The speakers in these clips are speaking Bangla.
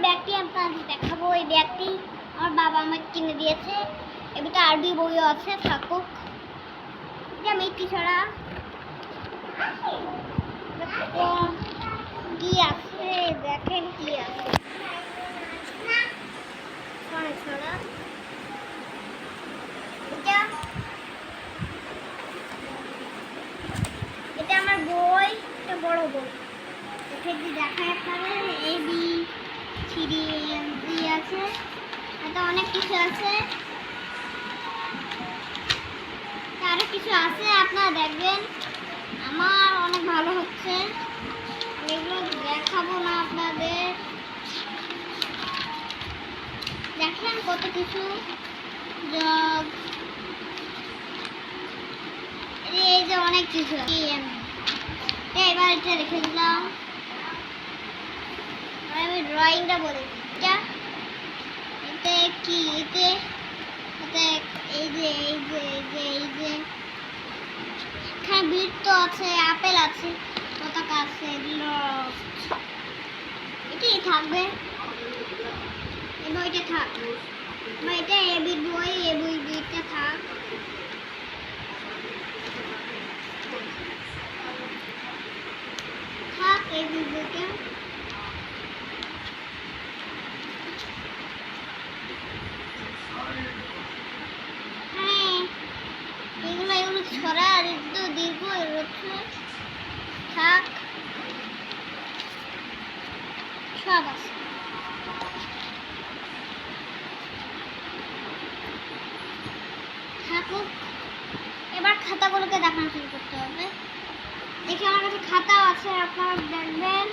ব্যাগটি আপনাদের দেখাবো। এই ব্যাগটি আমার বাবা আমাকে কিনে দিয়েছে। এতে আরবি বইও আছে, থাকুক। এটা মিষ্টি ছড়া কি আছে দেখেন, কি আছে ছড়া। এটা আমার বই, এটা বড় বই। এখানে দেখায় আপনাদের ABCD আছে, এটা অনেক কিছু আছে, আরো কিছু আছে, আপনারা দেখবেন। আমার অনেক ভালো হচ্ছে, এগুলো দেখাবো না আপনাদের। দেখেন কত কিছু, এই যে অনেক কিছু। এবার এটা রেখে দিলাম। আমি ড্রয়িংটা বলে দিই। এতে কি, এতে এই যে এখানে বৃত্ত আছে, আপেল আছে, পতাকা আছে, এটাই থাকবে। এই বইটা থাক, এটা এবি বই, এই বইটা থাক। এই বইটা এগুলো ছড়া আর একটু দীর্ঘ থাক, সব আছে। থাকুক, এবার খাতাগুলোকে দেখানো শুরু করতে হবে। দেখি আমার কাছে খাতাও আছে, আপনারা দেখবেন।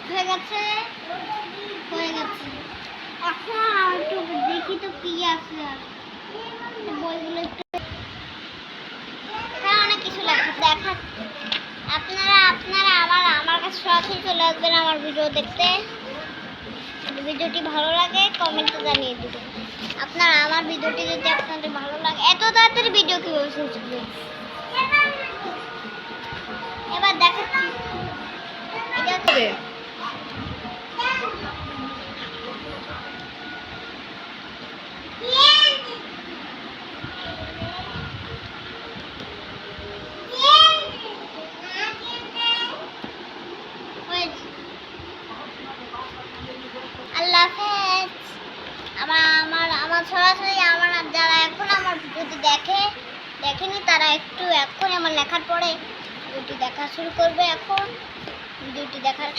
হয়ে গেছে। এখন একটু দেখি তো কি আছে, বইগুলো একটু অনেক কিছু দেখা। আপনারা আমার কাছে সরাসরি চলে আসবেন আমার ভিডিও দেখতে। ভিডিওটি ভালো লাগে কমেন্টে জানিয়ে দিবেন। আপনারা আমার ভিডিওটি যদি আপনাদের ভালো লাগে, এত তাড়াতাড়ি ভিডিও কিভাবে শেষ হবে? এবার দেখাচ্ছি। আল্লাহ হাফেজ। আমার সরাসরি যারা এখন আমার ভিডিওটি দেখেনি তারা একটু এখন আমার লেখার পরে ভিডিওটি দেখা শুরু করবে। এখন ভিডিওটি দেখার